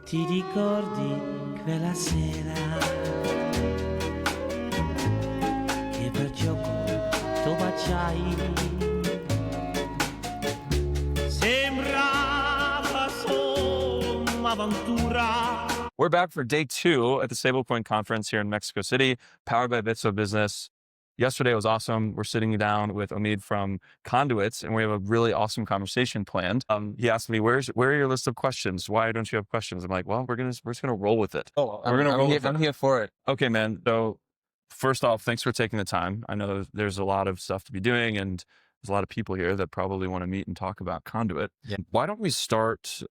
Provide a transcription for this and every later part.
Ti ricordi quella sera che per gioco tu baciai? Sembrava solo un'avventura. We're back for day 2 at the Stablecoin Conference here in Mexico City, powered by Bits of Business. Yesterday was awesome. We're sitting down with Omid from Conduit, and we have a really awesome conversation planned. He asked me, where are your list of questions? Why don't you have questions? I'm like, well, we're just gonna roll with it. I'm here for it. Okay, man. So first off, thanks for taking the time. I know there's a lot of stuff to be doing, and there's a lot of people here that probably want to meet and talk about Conduit. Yeah. Why don't we start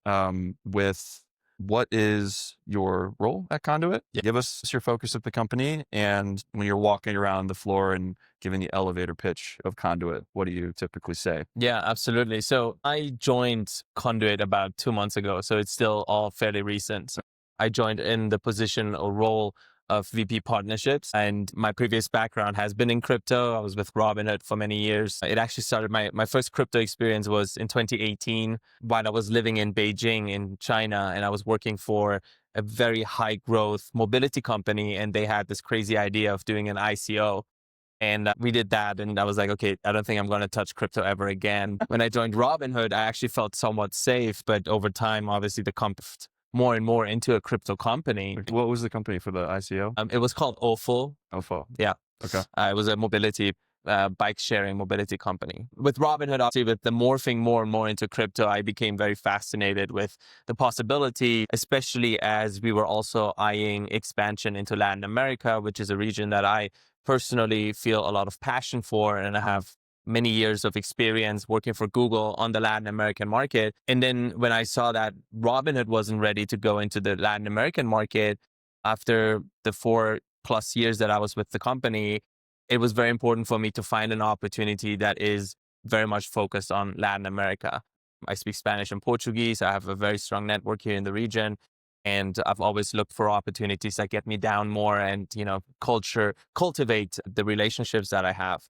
with what is your role at Conduit? Yeah. Give us your focus at the company, and when you're walking around the floor and giving the elevator pitch of Conduit, what do you typically say? Yeah, absolutely. So I joined Conduit about 2 months ago, so it's still all fairly recent. I joined in the position or role of VP partnerships, and my previous background has been in crypto. I was with Robinhood for many years. It actually started, my first crypto experience was in 2018 while I was living in Beijing in China, and I was working for a very high growth mobility company, and they had this crazy idea of doing an ICO. And we did that, and I was like, okay, I don't think I'm going to touch crypto ever again. When I joined Robinhood, I actually felt somewhat safe, but over time, obviously, the company more and more into a crypto company. What was the company for the ICO? It was called OFO. OFO. Yeah. Okay. It was a mobility, bike sharing mobility company. With Robinhood, obviously, with the morphing more and more into crypto, I became very fascinated with the possibility, especially as we were also eyeing expansion into Latin America, which is a region that I personally feel a lot of passion for, and I have many years of experience working for Google on the Latin American market. And then when I saw that Robinhood wasn't ready to go into the Latin American market after the 4+ years that I was with the company, it was very important for me to find an opportunity that is very much focused on Latin America. I speak Spanish and Portuguese. I have a very strong network here in the region. And I've always looked for opportunities that get me down more and, cultivate the relationships that I have.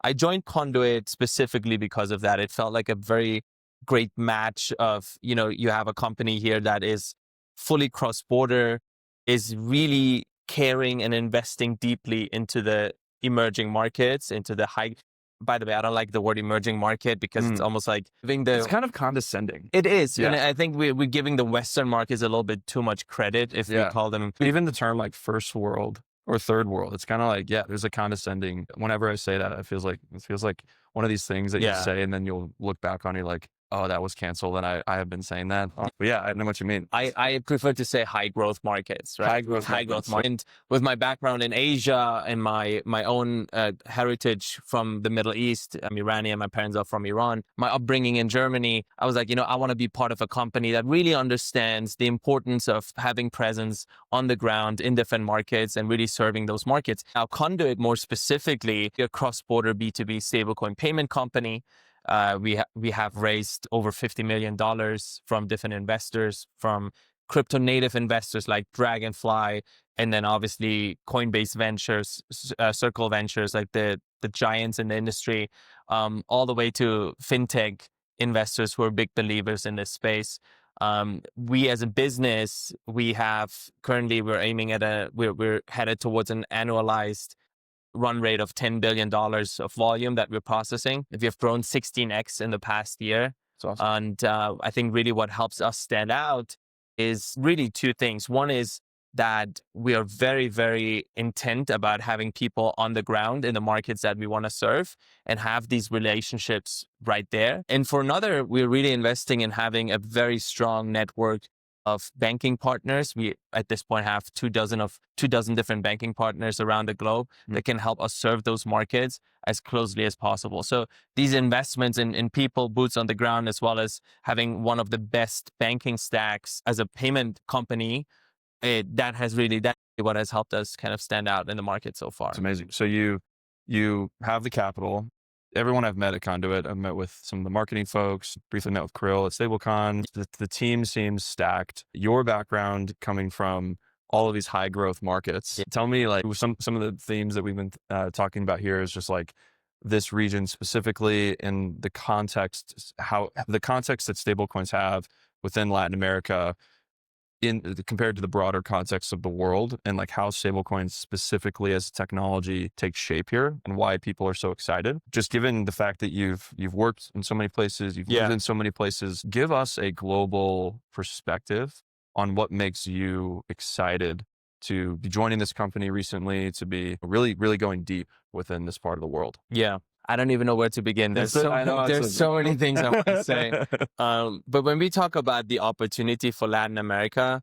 I joined Conduit specifically because of that. It felt like a very great match of, you have a company here that is fully cross-border, is really caring and investing deeply into the emerging markets, into the high. By the way, I don't like the word emerging market because it's almost like giving the. It's kind of condescending. It is. Yeah. And I think we're giving the Western markets a little bit too much credit if we call them. Even the term like first world or third world, it's kind of like, there's a condescending. Whenever I say that, it feels like one of these things that you say, and then you'll look back on it like, oh, that was canceled, and I have been saying that. But yeah, I know what you mean. I prefer to say high growth markets, right? High growth markets. And with my background in Asia and my own heritage from the Middle East, I'm Iranian, my parents are from Iran, my upbringing in Germany, I was like, I want to be part of a company that really understands the importance of having presence on the ground in different markets and really serving those markets. Now, Conduit, more specifically, a cross-border B2B stablecoin payment company. We have raised over $50 million from different investors, from crypto native investors like Dragonfly, and then obviously Coinbase Ventures, Circle Ventures, like the giants in the industry, all the way to fintech investors who are big believers in this space. We as a business, we're aiming at we're headed towards an annualized run rate of $10 billion of volume that we're processing. We have grown 16x in the past year. That's awesome. And I think really what helps us stand out is really two things. One is that we are very, very intent about having people on the ground in the markets that we want to serve and have these relationships right there. And for another, we're really investing in having a very strong network of banking partners. We at this point have 24 different banking partners around the globe that can help us serve those markets as closely as possible. So these investments in people, boots on the ground, as well as having one of the best banking stacks as a payment company, that's what has helped us kind of stand out in the market so far. It's amazing. So you have the capital. Everyone I've met at Conduit, I've met with some of the marketing folks, briefly met with Krill at Stablecoin. The team seems stacked. Your background coming from all of these high growth markets. Tell me, like, some of the themes that we've been talking about here is just like this region specifically in the context that stablecoins have within Latin America. compared to the broader context of the world, and like how stablecoins specifically as a technology takes shape here and why people are so excited. Just given the fact that you've worked in so many places, you've lived in so many places, give us a global perspective on what makes you excited to be joining this company recently, to be really, really going deep within this part of the world. Yeah. I don't even know where to begin. There's so many things I want to say. But when we talk about the opportunity for Latin America,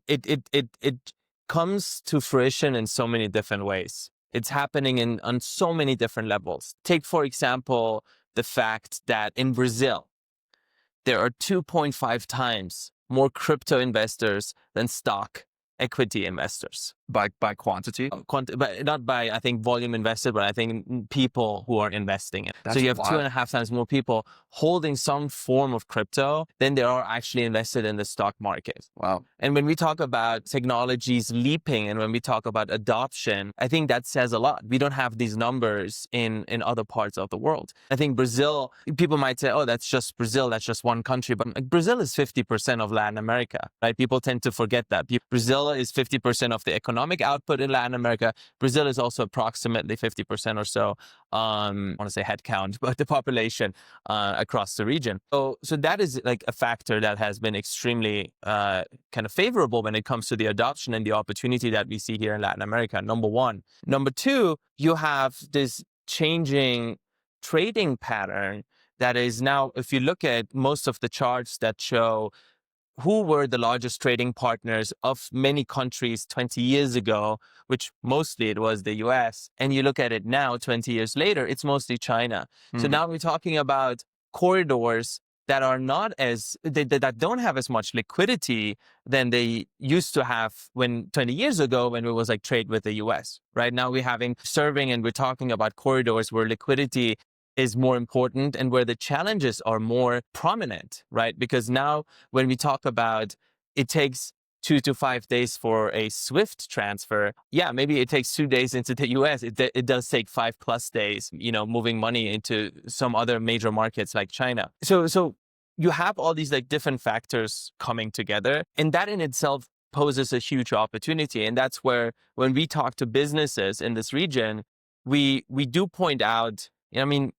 it comes to fruition in so many different ways. It's happening on so many different levels. Take, for example, the fact that in Brazil, there are 2.5 times more crypto investors than stock equity investors. By quantity? But not by, I think, volume invested, but I think people who are investing it. That's so you have wild. 2.5 times more people holding some form of crypto than there are actually invested in the stock market. Wow. And when we talk about technologies leaping and when we talk about adoption, I think that says a lot. We don't have these numbers in other parts of the world. I think Brazil, people might say, oh, that's just Brazil, that's just one country. But Brazil is 50% of Latin America, right? People tend to forget that. Brazil is 50% of the economic output in Latin America. Brazil is also approximately 50% or so, I want to say head count, but the population across the region. So that is like a factor that has been extremely kind of favorable when it comes to the adoption and the opportunity that we see here in Latin America, number one. Number two, you have this changing trading pattern that is now, if you look at most of the charts that show who were the largest trading partners of many countries 20 years ago, which mostly it was the US, and you look at it now, 20 years later, it's mostly China. So now we're talking about corridors that are not that don't have as much liquidity than they used to have 20 years ago when it was like trade with the US. Right now we're serving and we're talking about corridors where liquidity is more important and where the challenges are more prominent, right? Because now when we talk about it takes 2 to 5 days for a SWIFT transfer, yeah, maybe it takes 2 days into the US. It does take 5+ days, moving money into some other major markets like China. So you have all these like different factors coming together, and that in itself poses a huge opportunity. And that's where when we talk to businesses in this region, we do point out,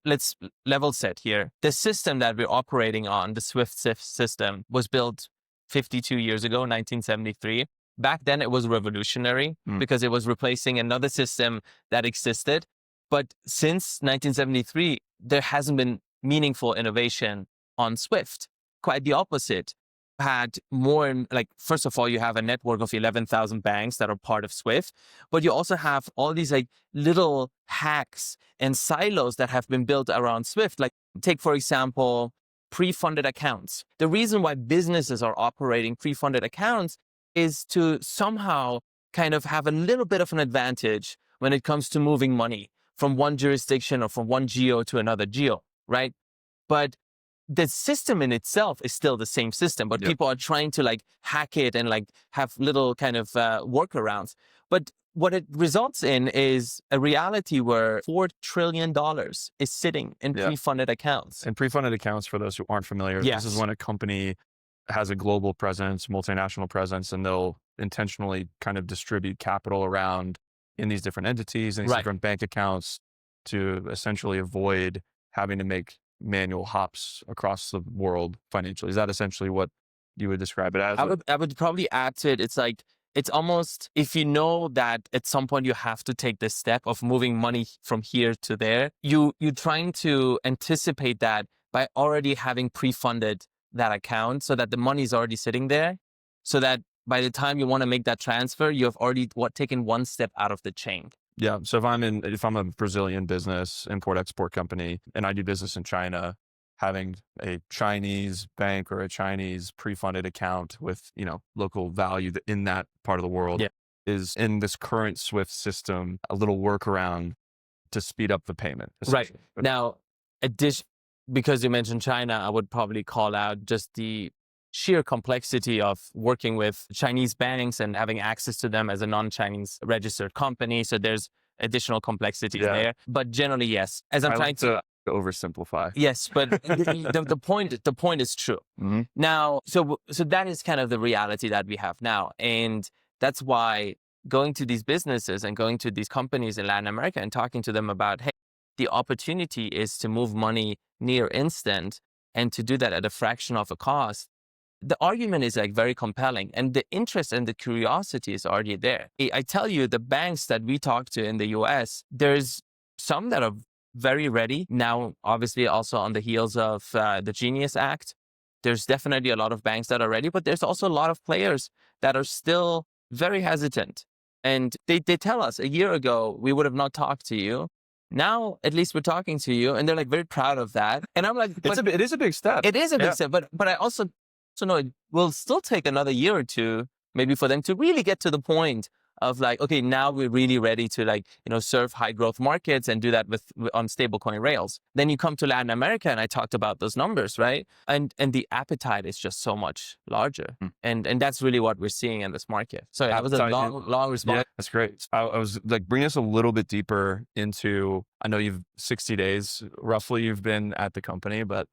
let's level set here. The system that we're operating on, the SWIFT system, was built 52 years ago, 1973. Back then, it was revolutionary because it was replacing another system that existed. But since 1973, there hasn't been meaningful innovation on SWIFT. Quite the opposite. Had more, first of all, you have a network of 11,000 banks that are part of SWIFT, but you also have all these little hacks and silos that have been built around SWIFT. Take, for example, pre-funded accounts. The reason why businesses are operating pre-funded accounts is to somehow kind of have a little bit of an advantage when it comes to moving money from one jurisdiction or from one geo to another geo, right? But the system in itself is still the same system, but people are trying to hack it and have little kind of workarounds. But what it results in is a reality where $4 trillion is sitting in pre-funded accounts. And pre-funded accounts, for those who aren't familiar, this is when a company has a global presence, multinational presence, and they'll intentionally kind of distribute capital around in these different entities and these different bank accounts to essentially avoid having to make manual hops across the world financially. Is that essentially what you would describe it as? I would probably add to it. It's almost, if you know that at some point you have to take this step of moving money from here to there, you're trying to anticipate that by already having pre-funded that account so that the money is already sitting there, so that by the time you want to make that transfer, you have already taken one step out of the chain. Yeah. So if I'm a Brazilian business, import-export company, and I do business in China, having a Chinese bank or a Chinese pre-funded account with, local value in that part of the world is in this current SWIFT system, a little workaround to speed up the payment. Right. Now, because you mentioned China, I would probably call out just the sheer complexity of working with Chinese banks and having access to them as a non-Chinese registered company. So there's additional complexities there. But generally, yes. As I'm trying to oversimplify. Yes, but the point is true. Mm-hmm. Now, so that is kind of the reality that we have now, and that's why going to these businesses and going to these companies in Latin America and talking to them about, hey, the opportunity is to move money near instant and to do that at a fraction of a cost. The argument is like very compelling, and the interest and the curiosity is already there. I tell you, the banks that we talk to in the US, there's some that are very ready now, obviously also on the heels of the Genius Act. There's definitely a lot of banks that are ready, but there's also a lot of players that are still very hesitant. And they tell us a year ago, we would have not talked to you. Now, at least we're talking to you, and they're like very proud of that. And I'm like, it is a big step. It is a big step, but I also know it will still take another year or two, maybe for them to really get to the point of like, okay, now we're really ready to like, serve high growth markets and do that on stablecoin rails. Then you come to Latin America, and I talked about those numbers, right? And the appetite is just so much larger. And that's really what we're seeing in this market. So that was a long response. Yeah, that's great. I was like, bring us a little bit deeper into, I know you've 60 days roughly you've been at the company, but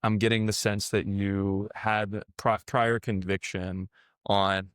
I'm getting the sense that you had prior conviction on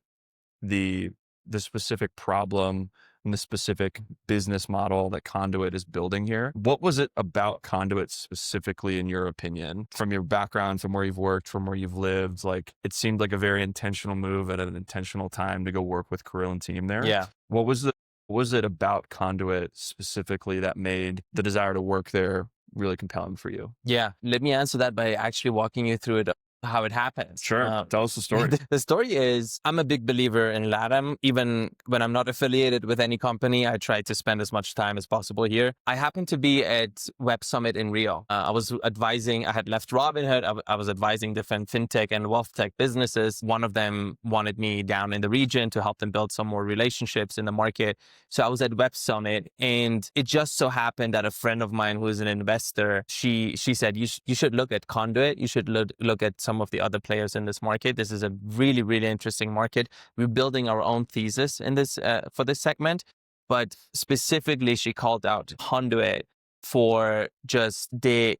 the specific problem and the specific business model that Conduit is building here. What was it about Conduit specifically, in your opinion, from your background, from where you've worked, from where you've lived? Like, it seemed like a very intentional move at an intentional time to go work with Kirill and team there. Yeah. What was it about Conduit specifically that made the desire to work there really compelling for you? Yeah. Let me answer that by actually walking you through it, how it happens. Sure. Tell us the story. The story is, I'm a big believer in LATAM. Even when I'm not affiliated with any company, I try to spend as much time as possible here. I happened to be at Web Summit in Rio. I was advising, I had left Robinhood. I was advising different fintech and wealth tech businesses. One of them wanted me down in the region to help them build some more relationships in the market. So I was at Web Summit, and it just so happened that a friend of mine who is an investor, she said, you should look at Conduit. You should look at some of the other players in this market. This is a really, really interesting market. We're building our own thesis in this for this segment, but specifically she called out Conduit for just the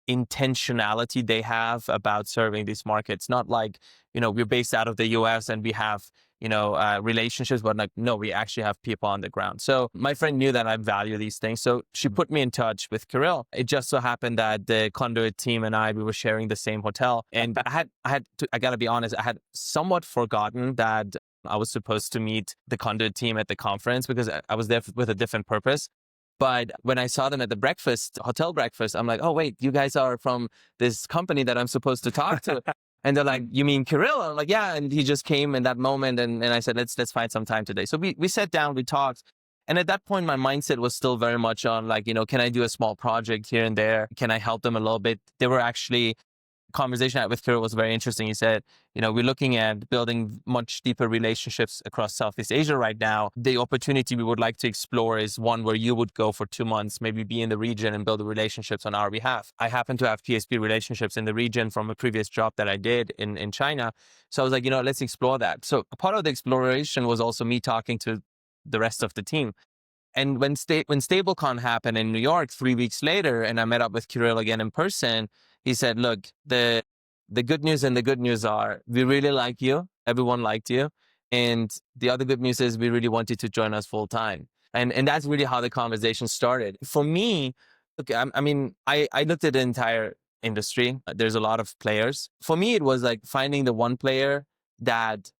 intentionality they have about serving these markets. Not like, we're based out of the US and we have, relationships, but like, no, we actually have people on the ground. So my friend knew that I value these things. So she put me in touch with Kirill. It just so happened that the Conduit team and we were sharing the same hotel. And I gotta be honest, I had somewhat forgotten that I was supposed to meet the Conduit team at the conference because I was there with a different purpose. But when I saw them at the hotel breakfast, I'm like, oh, wait, you guys are from this company that I'm supposed to talk to. And they're like, you mean Kirill? I'm like, yeah. And he just came in that moment. And I said, let's find some time today. So we sat down, we talked. And at that point, my mindset was still very much on like, can I do a small project here and there? Can I help them a little bit? They were actually, conversation I had with Kirill was very interesting. He said, we're looking at building much deeper relationships across Southeast Asia right now. The opportunity we would like to explore is one where you would go for 2 months, maybe be in the region and build the relationships on our behalf. I happen to have PSP relationships in the region from a previous job that I did in China. So I was like, let's explore that. So a part of the exploration was also me talking to the rest of the team. And when Stablecon happened in New York 3 weeks later, and I met up with Kirill again in person, he said, look, the good news and the good news are we really like you. Everyone liked you. And the other good news is we really want you to join us full time. And that's really how the conversation started. For me, look, I looked at the entire industry. There's a lot of players. For me, it was like finding the one player that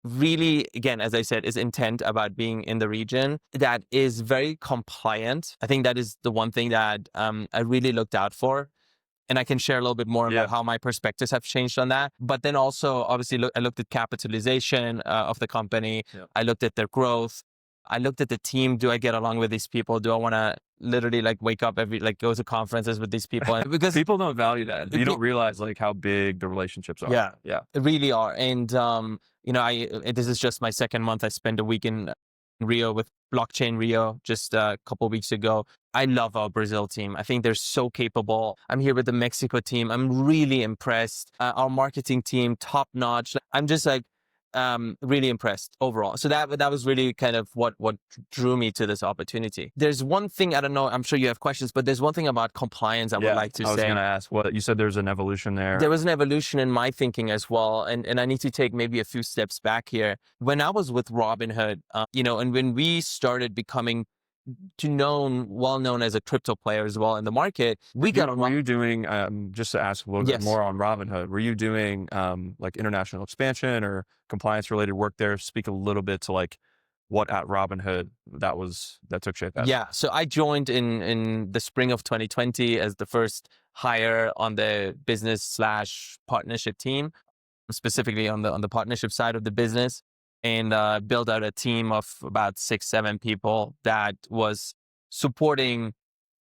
really, again, as I said, is intent about being in the region, that is very compliant. I think that is the one thing that I really looked out for. And I can share a little bit more about how my perspectives have changed on that. But then also, obviously, I looked at capitalization of the company. Yeah. I looked at their growth. I looked at the team. Do I get along with these people? Do I want to literally like wake up go to conferences with these people? Because people don't value that. You don't realize like how big the relationships are. Yeah, they really are. And this is just my second month. I spent a week in Rio with Blockchain Rio just a couple of weeks ago. I love our Brazil team. I think they're so capable. I'm here with the Mexico team. I'm really impressed. Our marketing team, top notch. I'm just like, really impressed overall. So that was really kind of what drew me to this opportunity. There's one thing, I don't know, I'm sure you have questions, but there's one thing about compliance I would like to say. I was going to ask, what you said there's an evolution there. There was an evolution in my thinking as well. And I need to take maybe a few steps back here. When I was with Robinhood, and when we started becoming well known as a crypto player as well in the market, were you doing, just to ask a little bit more on Robinhood, were you doing like international expansion or compliance related work there? Speak a little bit to like what at Robinhood that took shape as. Yeah. So I joined in the spring of 2020 as the first hire on the business/partnership team, specifically on the partnership side of the business, and built out a team of about 6-7 people that was supporting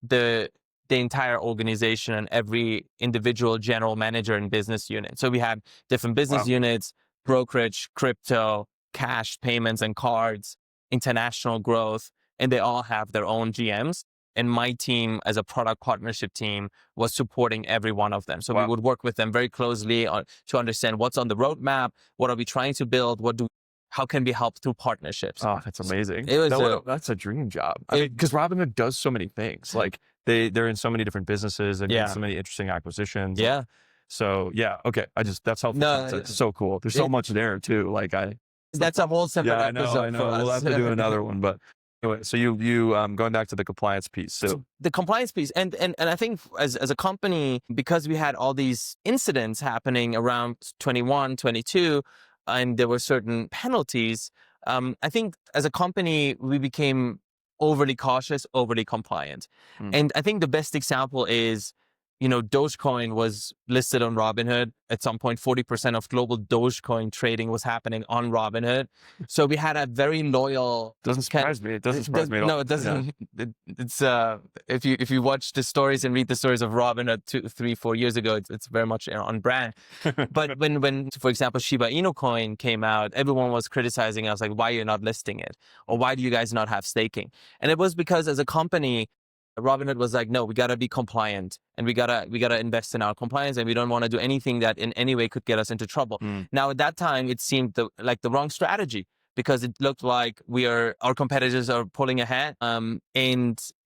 the entire organization and every individual general manager and business unit. So we had different business units, brokerage, crypto, cash, payments and cards, international growth, and they all have their own GMs. And my team as a product partnership team was supporting every one of them. So we would work with them very closely to understand what's on the roadmap, what are we trying to build, how can we help through partnerships. Oh, that's amazing. That's a dream job. Because Robinhood does so many things. Like they're in so many different businesses and so many interesting acquisitions. Yeah. So okay. That's helpful. It's so cool. There's so much there too. That's a whole separate episode. I know. We'll have to do another one, but anyway, so you going back to the compliance piece. So the compliance piece, and I think as a company, because we had all these incidents happening around 21, 22, and there were certain penalties, I think as a company, we became overly cautious, overly compliant. And I think the best example is, Dogecoin was listed on Robinhood. At some point, 40% of global Dogecoin trading was happening on Robinhood. So we had a very loyal. Doesn't surprise me. It doesn't surprise me at all. No, it doesn't. Yeah. It's if you watch the stories and read the stories of Robinhood 2, 3, 4 years ago, it's very much on brand. But when, for example, Shiba Inu coin came out, everyone was criticizing us, like, why you're not listing it, or why do you guys not have staking? And it was because as a company, Robinhood was like, no, we gotta be compliant, and we gotta invest in our compliance, and we don't want to do anything that in any way could get us into trouble. Now, at that time, it seemed like the wrong strategy, because it looked like our competitors are pulling ahead, and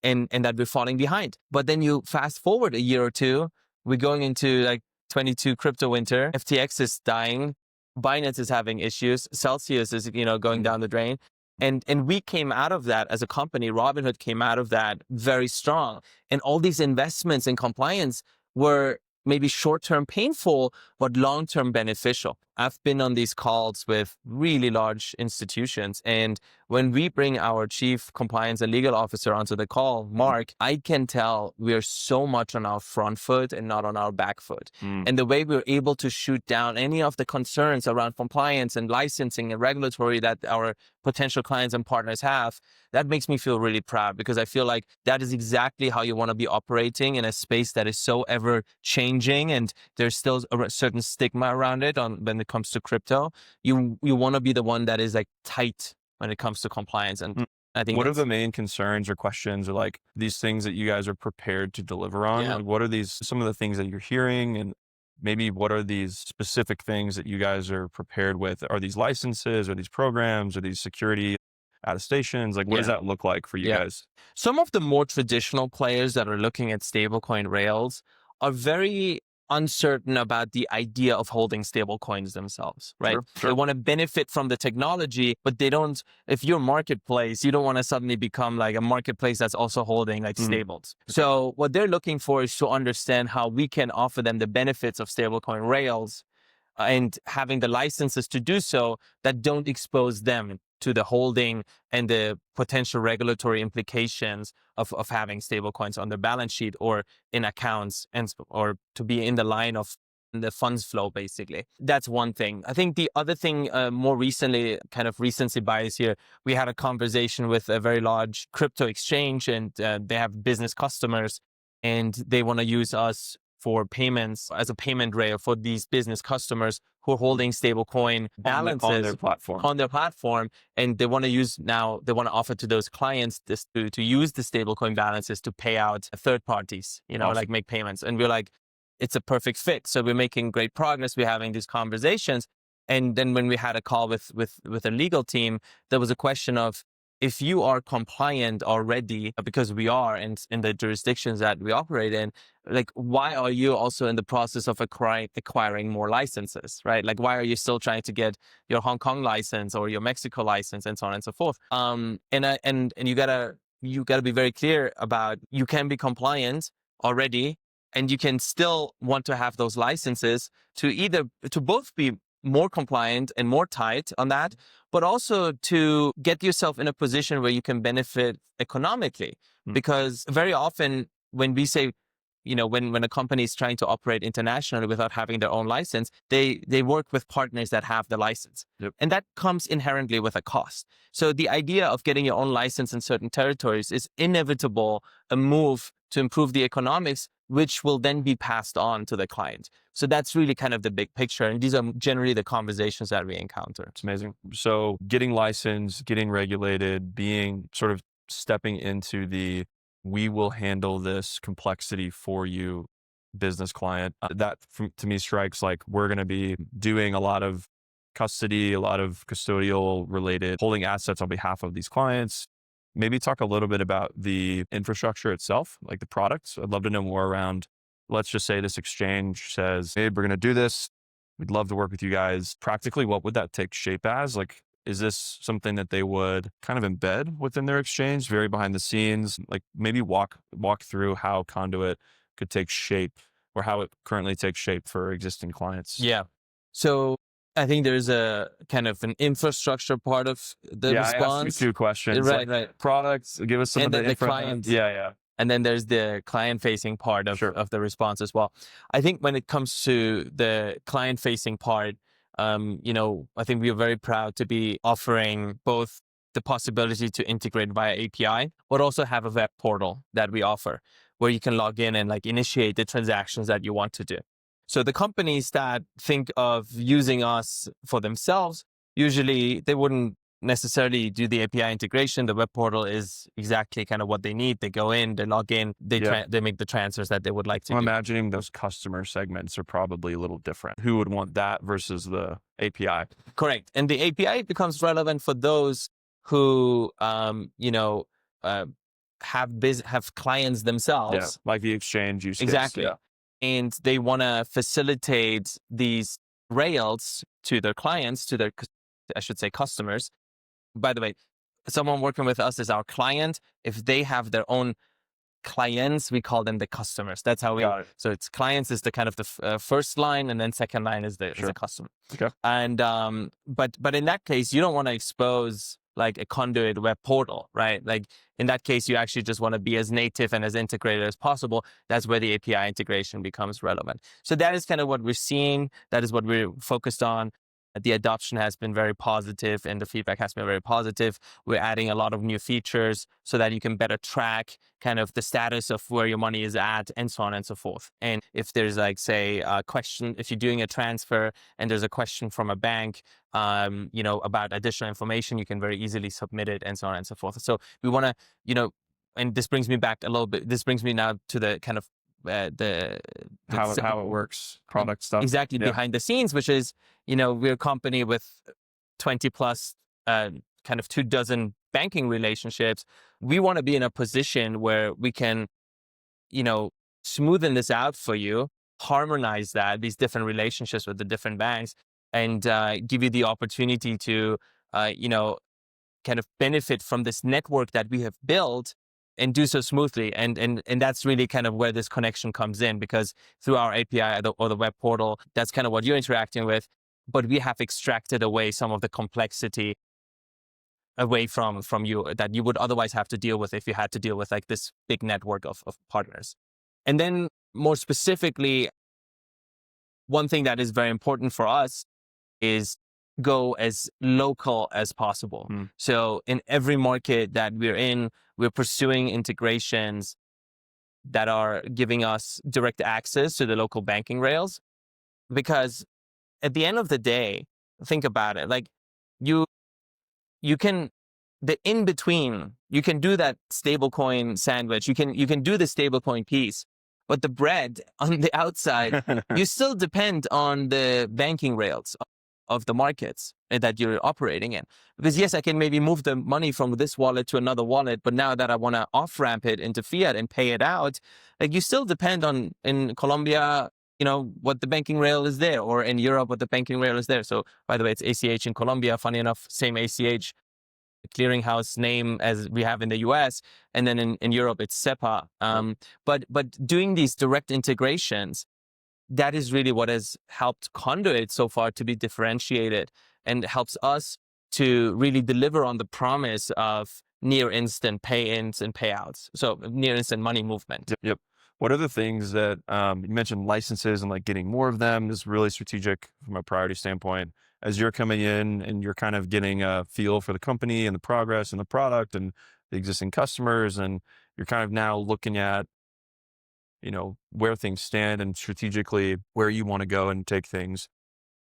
that we're falling behind. But then you fast forward a year or two, we're going into like 22 crypto winter. FTX is dying, Binance is having issues, Celsius is going down the drain. And we came out of that as a company. Robinhood came out of that very strong. And all these investments in compliance were maybe short-term painful, but long-term beneficial. I've been on these calls with really large institutions. And when we bring our chief compliance and legal officer onto the call, Mark, I can tell we're so much on our front foot and not on our back foot. And the way we're able to shoot down any of the concerns around compliance and licensing and regulatory that our potential clients and partners have, that makes me feel really proud, because I feel like that is exactly how you want to be operating in a space that is so ever changing, and there's still a certain stigma around it when it comes to crypto. You want to be the one that is like tight when it comes to compliance. And I think what are the main concerns or questions or like these things that you guys are prepared to deliver on? Yeah. Like, what are some of the things that you're hearing, and maybe what are these specific things that you guys are prepared with? Are these licenses, or these programs, or these security attestations? Like, what does that look like for you guys? Some of the more traditional players that are looking at stablecoin rails are very uncertain about the idea of holding stable coins themselves, right? Sure. They want to benefit from the technology, but they don't, if you're a marketplace, you don't want to suddenly become like a marketplace that's also holding like stables. So what they're looking for is to understand how we can offer them the benefits of stablecoin rails and having the licenses to do so that don't expose them to the holding and the potential regulatory implications of having stablecoins on their balance sheet or in accounts, or to be in the line of the funds flow, basically. That's one thing. I think the other thing, more recently, kind of recency bias here, we had a conversation with a very large crypto exchange, and they have business customers, and they want to use us for payments as a payment rail for these business customers who are holding stablecoin balances on their platform. And they want to offer to those clients to use the stablecoin balances to pay out third parties, like make payments. And we're like, it's a perfect fit. So we're making great progress. We're having these conversations. And then when we had a call with a legal team, there was a question of, if you are compliant already, because we are in the jurisdictions that we operate in, like, why are you also in the process of acquiring more licenses, right? Like, why are you still trying to get your Hong Kong license or your Mexico license and so on and so forth? And you gotta be very clear about, you can be compliant already, and you can still want to have those licenses to both be more compliant and more tight on that, but also to get yourself in a position where you can benefit economically. Because very often when we say, when a company is trying to operate internationally without having their own license, they work with partners that have the license. Yep. And that comes inherently with a cost. So the idea of getting your own license in certain territories is inevitable, a move to improve the economics, which will then be passed on to the client. So that's really kind of the big picture. And these are generally the conversations that we encounter. It's amazing. So getting licensed, getting regulated, stepping into the, we will handle this complexity for you business client. To me strikes like we're going to be doing a lot of custody, a lot of custodial related, holding assets on behalf of these clients. Maybe talk a little bit about the infrastructure itself, like the products. I'd love to know more around, let's just say this exchange says, hey, we're going to do this. We'd love to work with you guys. Practically, what would that take shape as? Like, is this something that they would kind of embed within their exchange, very behind the scenes? Like, maybe walk through how Conduit could take shape, or how it currently takes shape for existing clients. Yeah. So I think there's a kind of an infrastructure part of the response. I asked you 2 questions. Right. Products, give us some and of the client. Yeah. And then there's the client-facing part of the response as well. I think when it comes to the client-facing part, I think we are very proud to be offering both the possibility to integrate via API, but also have a web portal that we offer where you can log in and initiate the transactions that you want to do. So the companies that think of using us for themselves, usually they wouldn't necessarily do the API integration. The web portal is exactly kind of what they need. They go in, they log in, they make the transfers that they would like to do. I'm imagining those customer segments are probably a little different. Who would want that versus the API? Correct. And the API becomes relevant for those who, have clients themselves. Yeah, like the exchange use case. Exactly. Yeah. And they want to facilitate these rails to their clients, to their, I should say, customers. By the way, someone working with us is our client. If they have their own clients, we call them the customers. That's how we. Got it. So it's clients is the kind of the first line, and then second line is the customer. Okay. And but in that case, you don't want to expose like a Conduit web portal, right? Like in that case, you actually just want to be as native and as integrated as possible. That's where the API integration becomes relevant. So that is kind of what we're seeing. That is what we're focused on. The adoption has been very positive and the feedback has been very positive. We're adding a lot of new features so that you can better track kind of the status of where your money is at and so on and so forth. And if there's say a question, if you're doing a transfer and there's a question from a bank, about additional information, you can very easily submit it and so on and so forth. So we want to, and this brings me back a little bit, this brings me now to the kind of how it works, product stuff. Exactly. Yeah. Behind the scenes, which is, we're a company with 20 plus, kind of 24 banking relationships. We want to be in a position where we can, smoothen this out for you, harmonize these different relationships with the different banks, and give you the opportunity to, kind of benefit from this network that we have built and do so smoothly. And that's really kind of where this connection comes in, because through our API or the web portal, that's kind of what you're interacting with. But we have extracted away some of the complexity away from you that you would otherwise have to deal with if you had to deal with like this big network of partners. And then more specifically, one thing that is very important for us is go as local as possible. So in every market that we're in, we're pursuing integrations that are giving us direct access to the local banking rails. Because at the end of the day, think about it, like you can, the in-between, you can do that stablecoin sandwich, you can do the stablecoin piece, but the bread on the outside, you still depend on the banking rails of the markets that you're operating in. Because yes, I can maybe move the money from this wallet to another wallet, but now that I want to off-ramp it into fiat and pay it out, like you still depend on, in Colombia, what the banking rail is there, or in Europe, what the banking rail is there. So by the way, it's ACH in Colombia, funny enough, same ACH clearinghouse name as we have in the US. And then in Europe, it's SEPA. But doing these direct integrations, that is really what has helped Conduit so far to be differentiated and helps us to really deliver on the promise of near instant pay-ins and payouts. So near instant money movement. Yep. What are the things that you mentioned licenses and like getting more of them is really strategic from a priority standpoint as you're coming in and you're kind of getting a feel for the company and the progress and the product and the existing customers. And you're kind of now looking at, where things stand and strategically where you want to go and take things,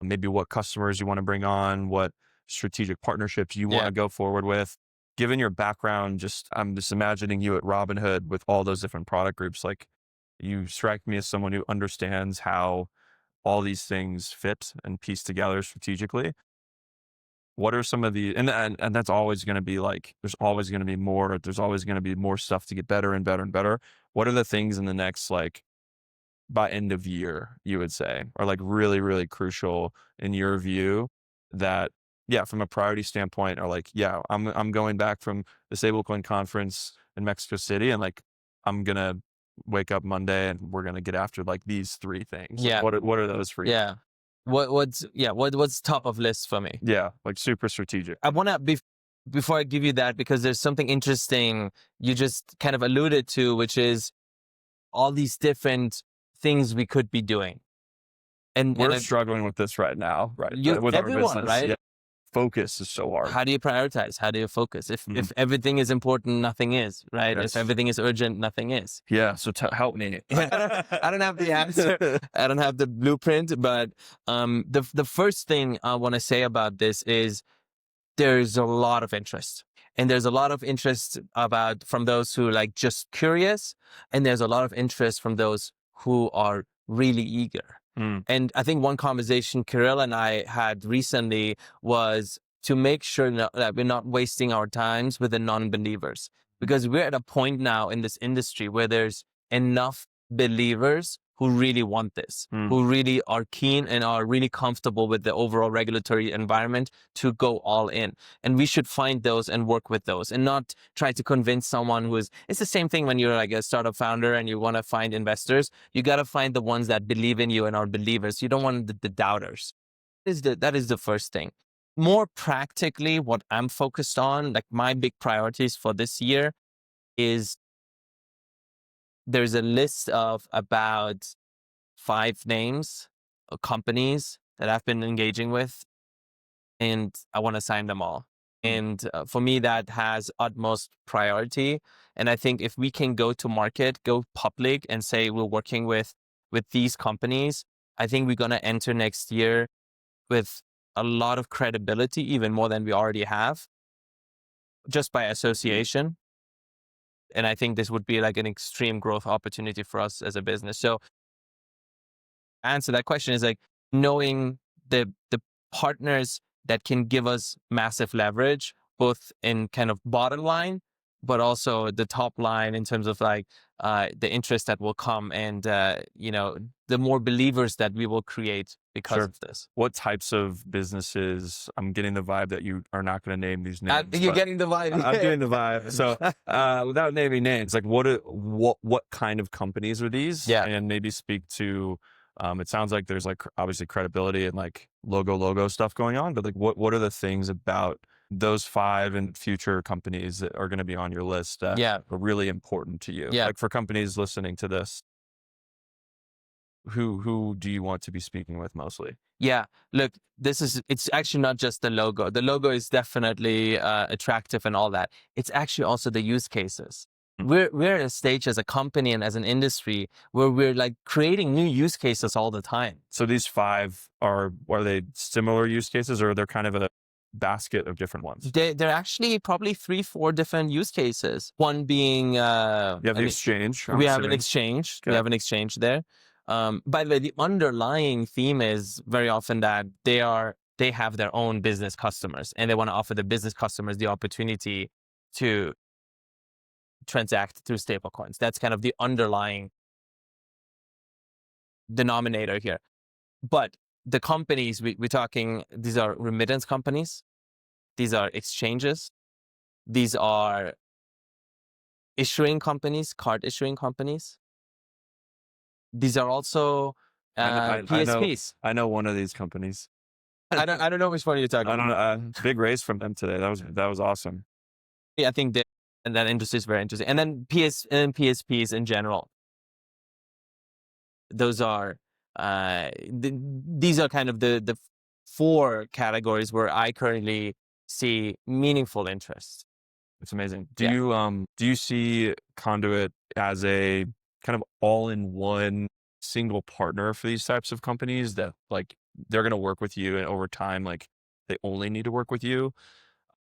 maybe what customers you want to bring on, what strategic partnerships you want to go forward with. Given your background, I'm just imagining you at Robinhood with all those different product groups. Like you strike me as someone who understands how all these things fit and piece together strategically. What are some of the, and that's always going to be like, there's always going to be more, there's always going to be more stuff to get better and better and better. What are the things in the next, like by end of year, you would say, are like really, really crucial in your view that, from a priority standpoint are like, I'm going back from the Stablecoin Conference in Mexico City and like, I'm going to wake up Monday and we're going to get after like these three things. Yeah. Like, what are those for you? Yeah. What's top of list for me? Yeah. Like super strategic. I want to before I give you that, because there's something interesting you just kind of alluded to, which is all these different things we could be doing. And we're struggling with this right now, right? With everyone, our business, right? Yeah. Focus is so hard. How do you prioritize? How do you focus? If everything is important, nothing is, right? Yes. If everything is urgent, nothing is. Yeah. So help me. I don't have the answer. I don't have the blueprint, but the first thing I want to say about this is there's a lot of interest. And there's a lot of interest from those who like just curious. And there's a lot of interest from those who are really eager. And I think one conversation Kirill and I had recently was to make sure that we're not wasting our times with the non-believers, because we're at a point now in this industry where there's enough believers who really want this, who really are keen and are really comfortable with the overall regulatory environment to go all in. And we should find those and work with those and not try to convince someone it's the same thing when you're like a startup founder and you want to find investors. You got to find the ones that believe in you and are believers. You don't want the doubters. That is the first thing. More practically, what I'm focused on, like my big priorities for this year is there's a list of about 5 names of companies that I've been engaging with, and I want to sign them all. And for me, that has utmost priority. And I think if we can go to market, go public and say we're working with these companies, I think we're going to enter next year with a lot of credibility, even more than we already have, just by association. And I think this would be like an extreme growth opportunity for us as a business. So answer that question is like knowing the partners that can give us massive leverage, both in kind of bottom line, but also the top line in terms of like the interest that will come and, the more believers that we will create because of this. What types of businesses? I'm getting the vibe that you are not going to name these names. You're getting the vibe. I'm getting the vibe. So without naming names, like what kind of companies are these? Yeah. And maybe speak to, it sounds like there's like obviously credibility and like logo stuff going on, but like what are the things about those 5 and future companies that are going to be on your list that are really important to you? Yeah. Like for companies listening to this, who do you want to be speaking with mostly? Yeah, look, it's actually not just the logo. The logo is definitely attractive and all that. It's actually also the use cases. We're at a stage as a company and as an industry where we're like creating new use cases all the time. So these 5 are they similar use cases, or they're kind of a basket of different ones? They're actually probably 3-4 different use cases. One being you have the exchange. We have an exchange. Okay. We have an exchange there. By the way, the underlying theme is very often that they are they have their own business customers and they want to offer the business customers the opportunity to transact through stablecoins. That's kind of the underlying denominator here. But the companies we're talking, these are remittance companies, these are exchanges, these are issuing companies, card issuing companies. These are also PSPs. I know one of these companies. I don't know which one you're talking I about. don't know. Big raise from them today. That was awesome. Yeah, I think that industry is very interesting. And then PSPs in general. Those are these are kind of the 4 categories where I currently see meaningful interest. It's amazing. Do you see Conduit as a kind of all-in-one single partner for these types of companies that like they're going to work with you and over time like they only need to work with you?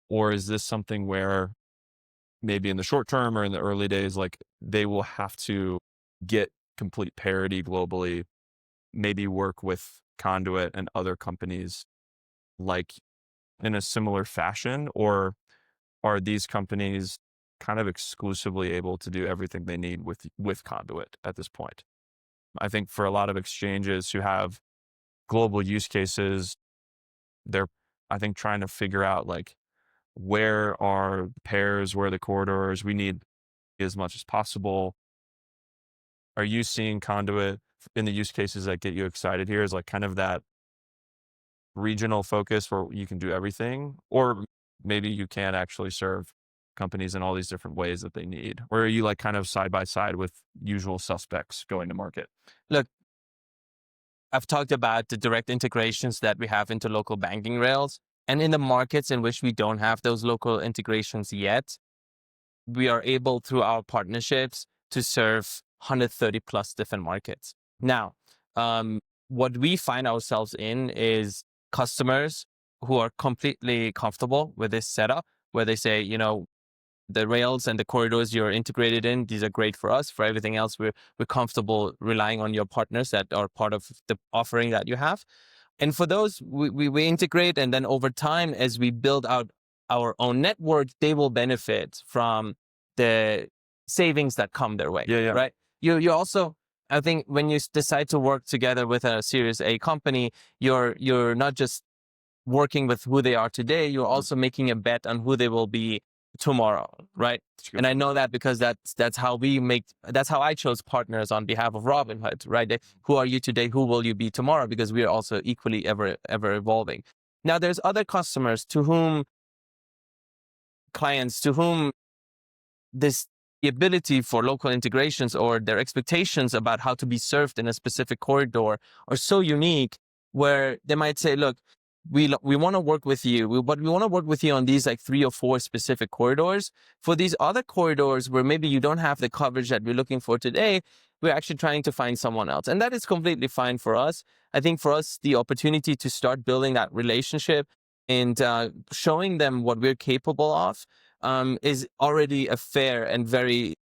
Or is this something where maybe in the short term or in the early days, like they will have to get complete parity globally, maybe work with Conduit and other companies like in a similar fashion? Or are these companies kind of exclusively able to do everything they need with Conduit at this point? I think for a lot of exchanges who have global use cases, they're, I think, trying to figure out like where are the pairs, where are the corridors we need as much as possible. Are you seeing Conduit in the use cases that get you excited here is like kind of that regional focus where you can do everything? Or maybe you can actually serve companies in all these different ways that they need? Or are you like kind of side by side with usual suspects going to market? Look, I've talked about the direct integrations that we have into local banking rails. And in the markets in which we don't have those local integrations yet, we are able through our partnerships to serve 130 plus different markets. Now, what we find ourselves in is customers who are completely comfortable with this setup, where they say, you know, the rails and the corridors you're integrated in, these are great for us. For everything else, we're comfortable relying on your partners that are part of the offering that you have. And for those, we integrate, and then over time, as we build out our own network, they will benefit from the savings that come their way. Yeah. Right? You also, I think, when you decide to work together with a Series A company, you're not just working with who they are today, you're also making a bet on who they will be tomorrow, right? And I know that because that's how I chose partners on behalf of Robinhood, right? Who are you today? Who will you be tomorrow? Because we are also equally ever evolving. Now, there's other customers clients to whom the ability for local integrations or their expectations about how to be served in a specific corridor are so unique, where they might say, look, we want to work with you, but we want to work with you on these like 3 or 4 specific corridors. For these other corridors where maybe you don't have the coverage that we're looking for today, we're actually trying to find someone else. And that is completely fine for us. I think for us, the opportunity to start building that relationship and showing them what we're capable of is already a fair and very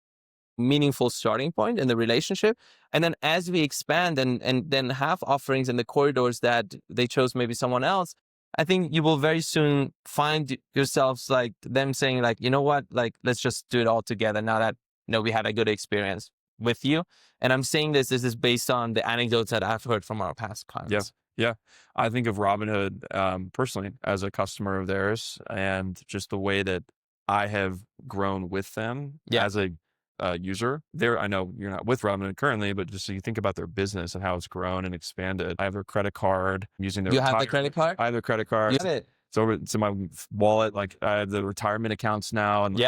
meaningful starting point in the relationship. And then as we expand and then have offerings in the corridors that they chose maybe someone else, I think you will very soon find yourselves like them saying like, you know what, like, let's just do it all together now that, you know, we had a good experience with you. And I'm saying this is based on the anecdotes that I've heard from our past clients. Yeah. I think of Robinhood personally as a customer of theirs, and just the way that I have grown with them as a user. I know you're not with Robinhood currently, but just so you think about their business and how it's grown and expanded. I have their credit card. I'm using their You have the credit card? I have their credit card. You have it. It's in my wallet. Like I have the retirement accounts now. And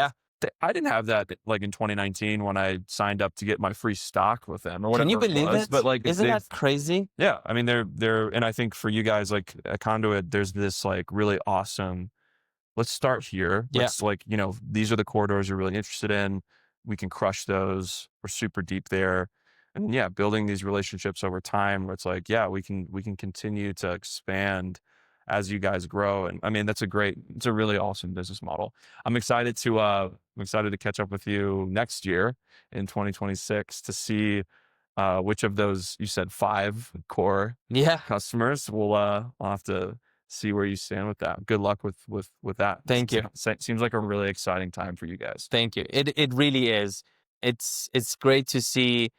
I didn't have that like in 2019 when I signed up to get my free stock with them or whatever. Can you believe it? But like, isn't that crazy? Yeah. I mean, they're, and I think for you guys, like at Conduit, there's this like really awesome, let's start here. Let's like, you know, these are the corridors you're really interested in. We can crush those. We're super deep there. And building these relationships over time where it's like, we can continue to expand as you guys grow. And I mean, it's a really awesome business model. I'm excited to catch up with you next year in 2026 to see which of those, you said 5 core customers, we'll have to see where you stand with that. Good luck with that. Thank you. Seems like a really exciting time for you guys. Thank you. It really is. It's great to see.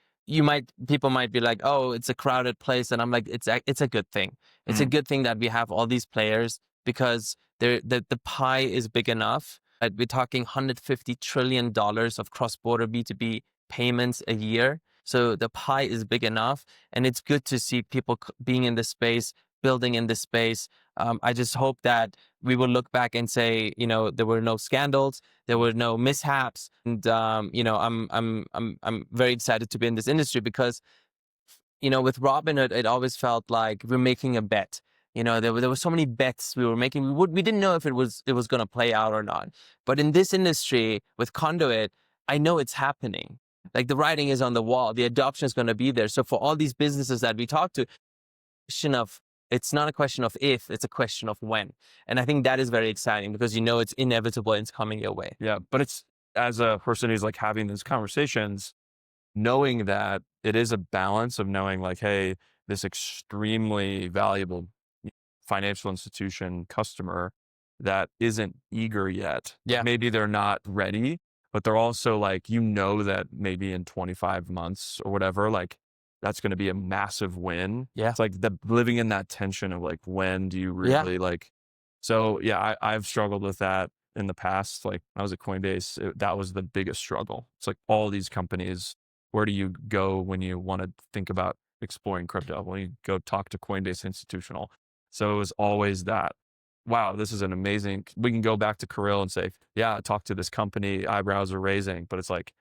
People might be like, oh, it's a crowded place, and I'm like, it's a good thing. It's a good thing that we have all these players, because the pie is big enough. We're talking $150 trillion of cross-border B2B payments a year. So the pie is big enough, and it's good to see people being in this space, building in this space. I just hope that we will look back and say, there were no scandals, there were no mishaps, and I'm very excited to be in this industry, because with Robinhood, it always felt like we're making a bet. There were so many bets we were making. We didn't know if it was going to play out or not. But in this industry with Conduit, I know it's happening. Like, the writing is on the wall. The adoption is going to be there. So for all these businesses that we talk to, it's not a question of if, it's a question of when. And I think that is very exciting, because it's inevitable and it's coming your way. Yeah, but it's, as a person who's like having these conversations, knowing that it is a balance of knowing like, hey, this extremely valuable financial institution customer that isn't eager yet. Yeah. Maybe they're not ready, but they're also like, that maybe in 25 months or whatever, like, that's going to be a massive win. Yeah. It's like living in that tension of like, when do you really so yeah, I've struggled with that in the past. Like, I was at Coinbase, that was the biggest struggle. It's like, all these companies, where do you go when you want to think about exploring crypto? Well, you go talk to Coinbase Institutional. So it was always that, wow, this is an amazing, we can go back to Kirill and say, yeah, talk to this company, eyebrows are raising, but it's like,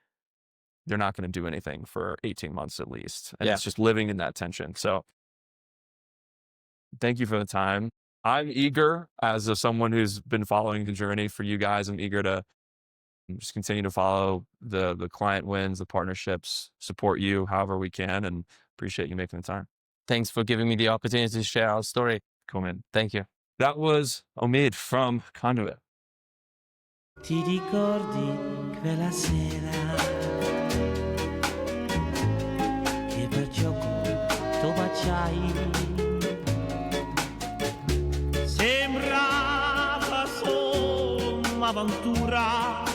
they're not going to do anything for 18 months at least. And it's just living in that tension. So thank you for the time. I'm eager, as someone who's been following the journey for you guys, I'm eager to just continue to follow the client wins, the partnerships, support you however we can, and appreciate you making the time. Thanks for giving me the opportunity to share our story. Cool, man. Thank you. That was Omid from Conduit. Ti ricordi quella sera che per gioco tu baciai? Sembrava solo un'avventura